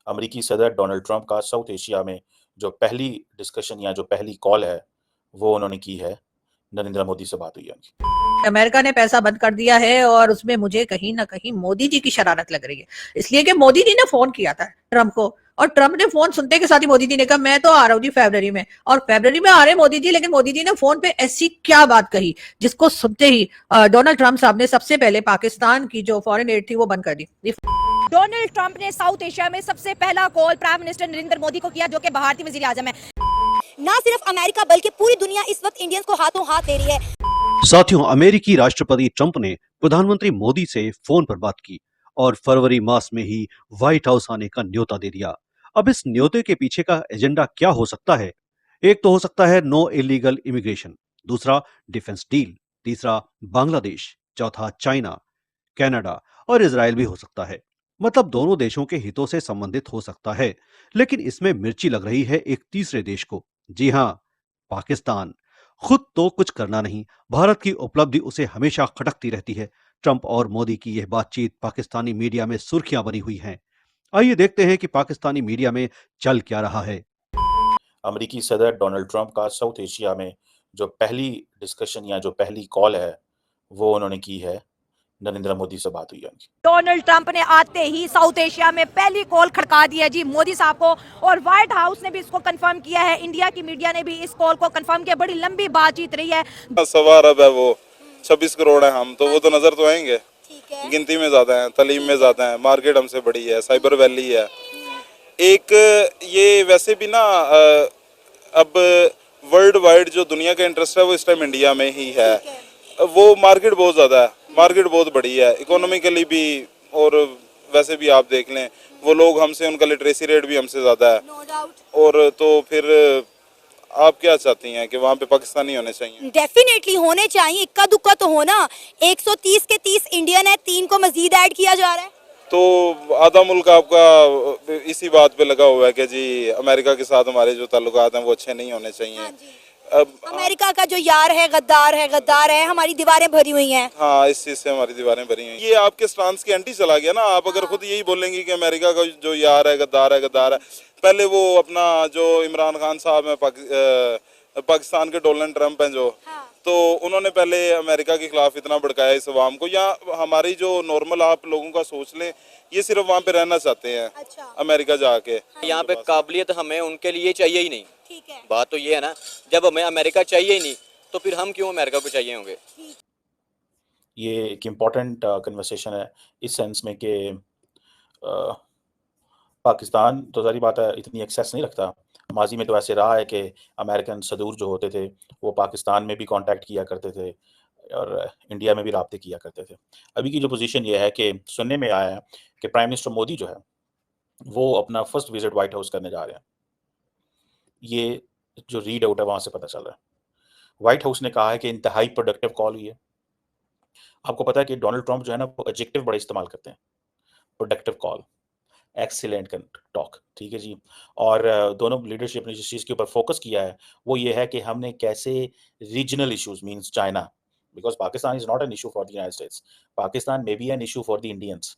अमेरिकी सदर Donald Trump का साउथ एशिया में जो पहली डिस्कशन या जो पहली कॉल है वो उन्होंने की है, नरेंद्र मोदी से बात हुई है उनकी। अमेरिका ने पैसा बंद कर दिया है और उसमें मुझे कहीं ना कहीं मोदी जी की शरारत लग रही है, इसलिए कि मोदी जी ने फोन किया था ट्रंप को और ट्रंप ने फोन सुनते के साथ ही मोदी जी ने कहा मैं तो आ रहा हूँ जी फरवरी में, और फरवरी में आ रहे मोदी जी, लेकिन मोदी जी ने फोन पे ऐसी क्या बात कही जिसको सुनते ही डोनाल्ड ट्रंप साहब ने सबसे पहले पाकिस्तान की जो फॉरेन एड थी वो बंद कर दी। डोनाल्ड ट्रंप ने साउथ एशिया में सबसे पहला call prime minister Narendra Modi को किया, जो कि भारतीय वजीर आजम है। ना सिर्फ अमेरिका बल्कि पूरी दुनिया इस वक्त इंडियंस को हाथों हाथ दे रही है। साथियों, अमेरिकी राष्ट्रपति ट्रंप ने प्रधानमंत्री मोदी से फोन पर बात की और फरवरी मास में ही व्हाइट हाउस आने का न्योता दे दिया। अब इस न्योते के पीछे का एजेंडा क्या हो सकता है? एक तो हो सकता है नो इलीगल इमिग्रेशन, दूसरा डिफेंस डील, तीसरा बांग्लादेश, चौथा चाइना, कनाडा और इजराइल भी हो सकता है। मतलब दोनों देशों के हितों से संबंधित हो सकता है, लेकिन इसमें मिर्ची लग रही है एक तीसरे देश को। जी हाँ, पाकिस्तान। खुद तो कुछ करना नहीं, भारत की उपलब्धि उसे हमेशा खटकती रहती है। ट्रंप और मोदी की यह बातचीत पाकिस्तानी मीडिया में सुर्खियां बनी हुई हैं। आइए देखते हैं कि पाकिस्तानी मीडिया में चल क्या रहा है। अमेरिकी सदर डोनाल्ड ट्रंप का साउथ एशिया में जो पहली डिस्कशन या जो पहली कॉल है वो उन्होंने की है, नरेंद्र मोदी से बात हुई है उनकी। डोनाल्ड ट्रंप ने आते ही साउथ एशिया में पहली कॉल खड़का दी है जी मोदी साहब को, और व्हाइट हाउस ने भी इसको कंफर्म किया है, इंडिया की मीडिया ने भी इस कॉल को कंफर्म किया। बड़ी लंबी बातचीत रही है। 1.25 अरब है, वो 26 करोड़ है हम, तो वो तो नजर तो आएंगे, गिनती में ज्यादा है, तालीम में ज्यादा है, मार्केट हमसे बड़ी है, साइबर वैली है एक। ये वैसे भी ना अब वर्ल्ड वाइड जो दुनिया का इंटरेस्ट है वो इस टाइम इंडिया में ही है। वो मार्केट बहुत ज़्यादा है, मार्केट बहुत बड़ी है इकोनॉमिकली भी, और वैसे भी आप देख लें वो लोग हमसे, उनका लिटरेसी रेट भी हमसे ज़्यादा है। और तो फिर आप क्या चाहती हैं कि वहाँ पे पाकिस्तानी होने चाहिए? डेफिनेटली होने चाहिए, इक्का दुक्का तो होना। 130 के 30 इंडियन है, 3 को मजीद ऐड किया जा रहा है। तो आधा मुल्क आपका इसी बात पे लगा हुआ है कि जी अमेरिका के साथ हमारे जो ताल्लुकात हैं वो अच्छे नहीं होने चाहिए। हाँ जी। अब अमेरिका का जो यार है गद्दार है, गद्दार है, हमारी दीवारें भरी हुई हैं। हाँ, इस चीज से हमारी दीवारें भरी हुई हैं। ये आपके स्टांस के एंटी चला गया ना। आप अगर खुद यही बोलेंगे कि अमेरिका का जो यार है गद्दार है, गद्दार है। पहले वो अपना जो इमरान खान साहब है, पाकिस्तान के डोनाल्ड ट्रंप हैं जो, हाँ। तो उन्होंने पहले अमेरिका के खिलाफ इतना भड़काया इस अवाम को। या हमारी जो नॉर्मल आप लोगों का सोच लें, ये सिर्फ वहाँ पे रहना चाहते हैं। अच्छा। अमेरिका जाके यहाँ पे काबिलियत हमें उनके लिए चाहिए ही नहीं। ठीक है। बात तो ये है ना, जब हमें अमेरिका चाहिए ही नहीं तो फिर हम क्यों अमेरिका को चाहिए होंगे। ये एक इम्पॉर्टेंट कन्वर्सेशन है इस सेंस में कि पाकिस्तान तो सारी बात है इतनी एक्सेस नहीं रखता। माजी में तो ऐसे रहा है कि अमेरिकन सदूर जो होते थे वो पाकिस्तान में भी कांटेक्ट किया करते थे और इंडिया में भी राब्ते किया करते थे। अभी की जो पोजीशन ये है कि सुनने में आया है कि प्राइम मिनिस्टर मोदी जो है वो अपना फर्स्ट विजिट व्हाइट हाउस करने जा रहे हैं। ये जो रीड आउट है वहाँ से पता चल रहा है। व्हाइट हाउस ने कहा है कि इंतहाई प्रोडक्टिव कॉल हुई है। आपको पता है कि डोनाल्ड ट्रंप जो है ना वो एडजेक्टिव बड़े इस्तेमाल करते हैं। प्रोडक्टिव कॉल, एक्सीलेंट टॉक, ठीक है जी। और दोनों लीडरशिप ने जिस चीज़ के ऊपर फोकस किया है वो ये है कि हमने कैसे regional issues means China, because Pakistan is not an issue for the United States, Pakistan may be an issue for the Indians.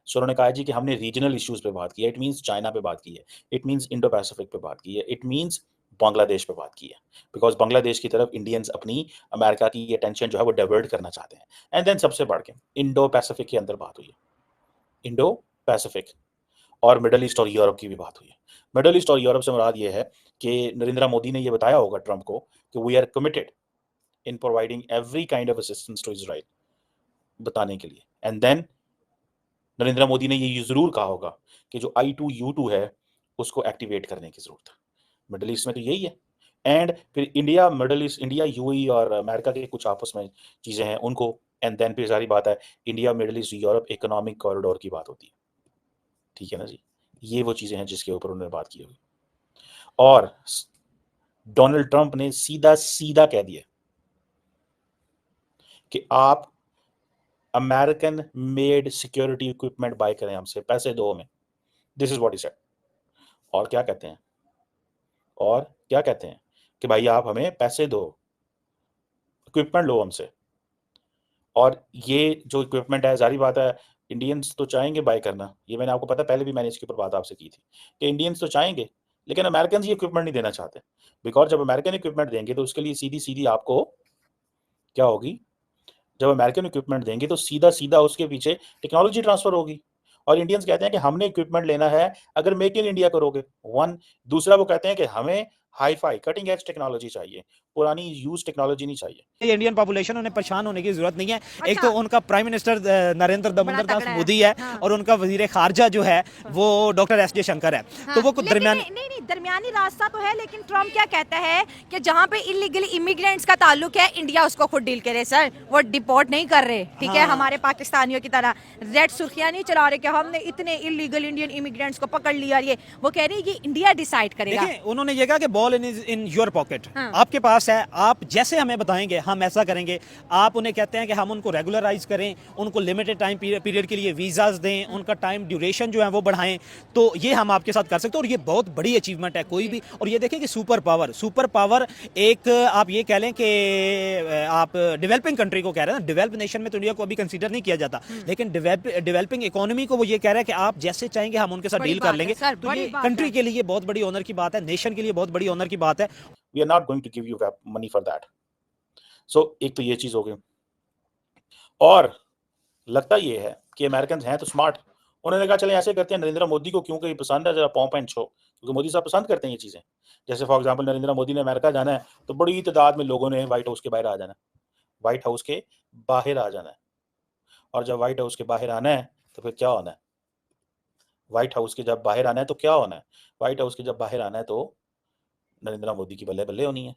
So उन्होंने कहा जी कि हमने रीजनल इश्यूज पे बात की है। इट मींस चाइना पे बात की है, इट मींस इंडो पैसिफिक पे बात की है, इट मींस बांग्लादेश पे बात की है, बिकॉज बांग्लादेश की तरफ इंडियंस अपनी अमेरिका की अटेंशन जो है वो डाइवर्ट करना चाहते हैं। एंड देन सबसे बढ़ के इंडो पैसिफिक के अंदर बात हुई है, इंडो पैसिफिक और मिडल ईस्ट और यूरोप की भी बात हुई है। मिडल ईस्ट और यूरोप से मुराद ये है कि नरेंद्र मोदी ने ये बताया होगा ट्रंप को कि we are committed in providing every kind of assistance to Israel, बताने के लिए। एंड देन नरेंद्र मोदी ने ये जरूर कहा होगा कि जो I2U2 है उसको एक्टिवेट करने की जरूरत है। मिडल ईस्ट में तो यही है। एंड फिर India, middle east, India, UAE और अमेरिका के कुछ आपस में चीजें हैं उनको, एंड देन फिर सारी बात है India, middle east, Europe economic corridor की बात होती है। ठीक है ना जी। ये वो चीजें हैं जिसके ऊपर उन्होंने बात की होगी। और डोनाल्ड ट्रंप ने सीधा सीधा कह दिया कि आप American made security equipment buy करें हमसे, पैसे दो हमें। This is what he said. और क्या कहते हैं, और क्या कहते हैं कि भाई आप हमें पैसे दो, इक्विपमेंट लो हमसे। और ये जो इक्विपमेंट है, जारी बात है इंडियंस तो चाहेंगे बाय करना, ये मैंने आपको पता है, पहले भी मैंने इसके ऊपर बात आपसे की थी कि इंडियंस तो चाहेंगे, लेकिन अमेरिकन ये इक्विपमेंट नहीं देना चाहते, बिकॉज़ जब अमेरिकन इक्विपमेंट देंगे तो उसके लिए सीधी-सीधी आपको क्या होगी, जब अमेरिकन इक्विपमेंट देंगे तो सीधा-सीधा उसके पीछे टेक्नोलॉजी ट्रांसफर होगी, और इंडियंस कहते हैं कि हमने इक्विपमेंट लेना है अगर मेक इन इंडिया करोगे, वन। दूसरा वो कहते हैं कि हमें हाई-फाई कटिंग एज टेक्नोलॉजी चाहिए, पुरानी यूज्ड टेक्नोलॉजी नहीं चाहिए। ये इंडियन पॉपुलेशन, उन्हें परेशान होने की जरूरत नहीं है। एक अच्छा। तो उनका प्राइम मिनिस्टर नरेंद्र दामोदर दास तगड़ा है। मोदी है, हाँ। और उनका वजीर खारजा जो है वो डॉक्टर एस जयशंकर है। तो वो कुछ लेकिन दरमियान नहीं नहीं, दरमियानी रास्ता तो है, लेकिन ट्रम्प क्या कहता है कि जहाँ पे इलीगल इमिग्रेंट्स का ताल्लुक है, इंडिया उसको खुद डील करे। सर वो डिपोर्ट नहीं कर रहे, ठीक है, हाँ। हमारे पाकिस्तानियों की तरह रेड सुर्खियां नहीं चला रहे कि हमने इतने इलीगल इंडियन इमिग्रेंट्स को पकड़ लिया। ये वो कह रही है कि इंडिया डिसाइड करेगा। देखिए, उन्होंने ये कहा कि बॉल इन योर पॉकेट, हाँ। आपके पास है, आप जैसे हमें बताएंगे हम ऐसा करेंगे। आप उन्हें कहते हैं कि हम उनको रेगुलराइज करें, उनको लिमिटेड टाइम पीरियड के लिए वीजाज दें, उनका टाइम ड्यूरेशन जो है वो बढ़ाएं, तो ये हम आपके साथ कर सकते हैं। और ये बहुत बड़ी अचीवमेंट है कोई भी। और ये देखें कि सुपर पावर एक आप ये कह लें कि आप डेवलपिंग कंट्री को कह रहे हैं ना, डेवलप नेशन में तो इंडिया को अभी कंसीडर नहीं किया जाता, लेकिन डेवलपिंग इकोनॉमी को वो ये कह रहा है कि आप जैसे चाहेंगे हम उनके साथ बड़ी डील बात कर है, लेंगे। सर, तो बड़ी ये बात कंट्री है। के लिए बहुत बड़ी ऑनर की बात है, नेशन के लिए बहुत बड़ी ऑनर की बात है। We are not going to give you money for that. So एक तो ये चीज हो गई, और लगता ये है कि अमेरिकन हैं तो स्मार्ट, उन्होंने कहा चलें ऐसे करते हैं, नरेंद्र मोदी को क्योंकि पसंद है जरा पॉम्प एंड शो, क्योंकि मोदी साहब पसंद करते हैं ये चीजें। जैसे फॉर एग्जांपल नरेंद्र मोदी ने अमेरिका जाना है तो बड़ी तादाद में लोगों ने व्हाइट हाउस के बाहर आ जाना है, व्हाइट हाउस के बाहर आ जाना है, और जब व्हाइट हाउस के बाहर आना है तो फिर क्या होना है, व्हाइट हाउस के जब बाहर आना है तो क्या होना है, व्हाइट हाउस के जब बाहर आना है तो नरेंद्र मोदी की बल्ले बल्ले होनी है।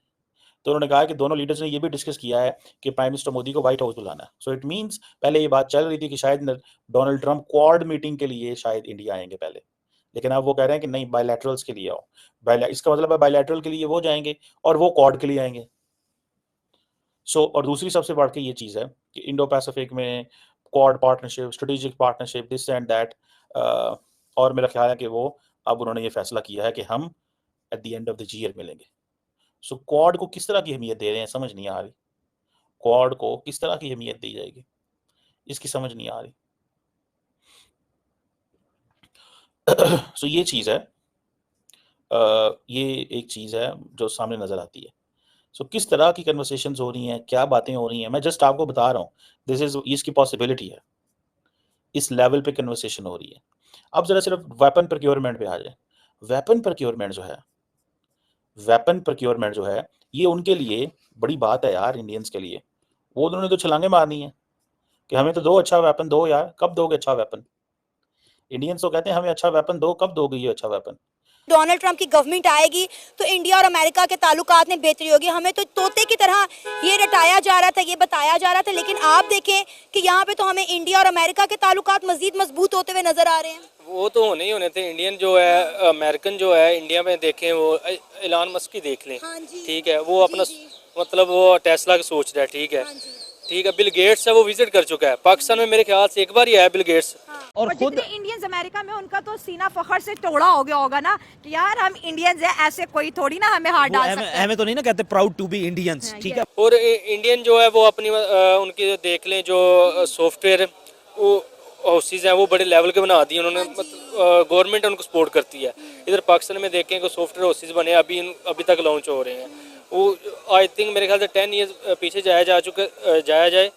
तो उन्होंने कहा कि दोनों लीडर्स ने ये भी डिस्कस किया है कि प्राइम मिनिस्टर मोदी को व्हाइट हाउस बुलाना है। सो इट मींस पहले ये बात चल रही थी कि शायद डोनाल्ड ट्रंप क्वाड मीटिंग के लिए शायद इंडिया आएंगे पहले, लेकिन अब वो कह रहे हैं कि नहीं, बायलैटरल्स के लिए आओ। इसका मतलब है बायलैटरल के लिए वो जाएंगे और वो क्वाड के लिए आएंगे। सो और दूसरी सबसे बढ़ के ये चीज़ है कि इंडो पैसिफिक में quad partnership, strategic partnership, this and that, और मेरा ख्याल है कि वो अब उन्होंने ये फैसला किया है कि हम at the end of the year मिलेंगे। सो क्वाड को किस तरह की अहमियत दे रहे हैं समझ नहीं आ रही, क्वाड को किस तरह की अहमियत दी जाएगी इसकी समझ नहीं आ रही। सो ये चीज़ है, ये एक चीज़ है जो सामने नज़र आती है। सो किस तरह की कन्वर्सेशंस हो रही हैं, क्या बातें हो रही हैं, मैं जस्ट आपको बता रहा हूँ, दिस इज़ इसकी पॉसिबिलिटी है, इस लेवल पे कन्वर्सेशन हो रही है। अब ज़रा सिर्फ वेपन प्रोक्योरमेंट पे आ जाए। वेपन प्रोक्योरमेंट जो है ये उनके लिए बड़ी बात है यार, इंडियंस के लिए। वो उन्होंने तो छलांगे मारनी है कि हमें तो दो अच्छा वेपन दो यार, कब दोगे अच्छा वेपन। इंडियंस तो कहते हैं हमें अच्छा वेपन दो, कब दोगे ये अच्छा वेपन। डोनाल्ड ट्रंप की गवर्नमेंट आएगी तो इंडिया और अमेरिका के ताल्लुकात में बेहतरी होगी। हमें तो तोते की तरह ये रटाया जा रहा था, ये बताया जा रहा था, लेकिन आप देखें कि यहाँ पे तो हमें इंडिया और अमेरिका के ताल्लुकात मजीद मजबूत होते हुए नजर आ रहे हैं। वो तो होने ही होने थे। इंडियन जो है, अमेरिकन जो है, इंडिया में देखें, वो एलन मस्क की देख लें, हाँ जी, ठीक है, वो अपना मतलब वो टेस्ला की सोच रहा है, ठीक है, ठीक है। बिल गेट्स है, वो विजिट कर चुका है पाकिस्तान में, मेरे ख्याल से एक बार ही आया बिल गेट्स। और खुद इंडियंस अमेरिका में, उनका तो सीना फखर से टोड़ा हो गया होगा ना कि यार हम इंडियंस हैं, ऐसे कोई थोड़ी ना हमें हाथ डाल सकता है। हमें तो नहीं ना कहते प्राउड टू बी इंडियंस, ठीक है। और इंडियन जो है वो अपनी उनके देख लें जो सॉफ्टवेयर वो हाउसेज हैं वो बड़े लेवल के बना दिए उन्होंने, गवर्नमेंट उनको सपोर्ट करती है। इधर पाकिस्तान में देखें कि सॉफ्टवेयर हाउसेज बने अभी तक लॉन्च हो रहे हैं। वो आई थिंक मेरे ख्याल से 10 ईयर्स पीछे जाया जाए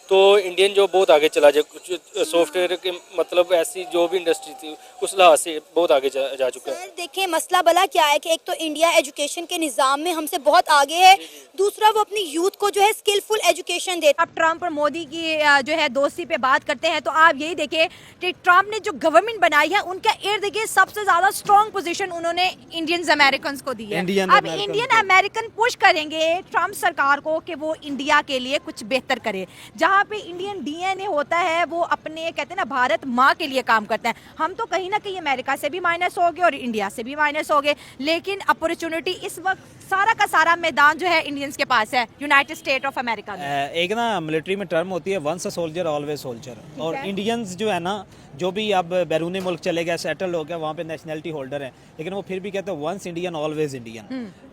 तो इंडियन जो बहुत आगे चला जाए, कुछ सॉफ्टवेयर के मतलब ऐसी जो भी इंडस्ट्री थी उस लिहाज से बहुत आगे जा चुका है। देखिए मसला भला क्या है कि एक तो इंडिया एजुकेशन के निज़ाम में हमसे बहुत आगे है, दूसरा वो अपनी यूथ को जो है स्किलफुल एजुकेशन देता है। आप ट्रम्प और मोदी की जो है दोस्ती पे बात करते हैं तो आप यही देखिए कि ट्रम्प ने जो गवर्नमेंट बनाई है उनका इर्द गिर्द सबसे ज्यादा स्ट्रॉन्ग पोजीशन उन्होंने इंडियन अमेरिकन को दी है। अब इंडियन अमेरिकन पुश करेंगे ट्रम्प सरकार को कि वो इंडिया के लिए कुछ बेहतर करे। जहाँ पे इंडियन डीएनए होता है वो अपने कहते हैं ना भारत माँ के लिए काम करता है। हम तो कहीं ना कहीं अमेरिका से भी माइनस हो गए और इंडिया से भी माइनस हो गए, लेकिन अपॉर्चुनिटी इस वक्त सारा का सारा मैदान जो है इंडियंस के पास है यूनाइटेड स्टेट ऑफ अमेरिका में। एक ना मिलिट्री में टर्म होती है once a soldier always soldier, और इंडियंस जो है ना जो भी अब बैरून मुल्क चले गए, सेटल हो गया, वहाँ पे नेशनलिटी होल्डर है, लेकिन वो फिर भी कहते हैं वंस इंडियन ऑलवेज इंडियन।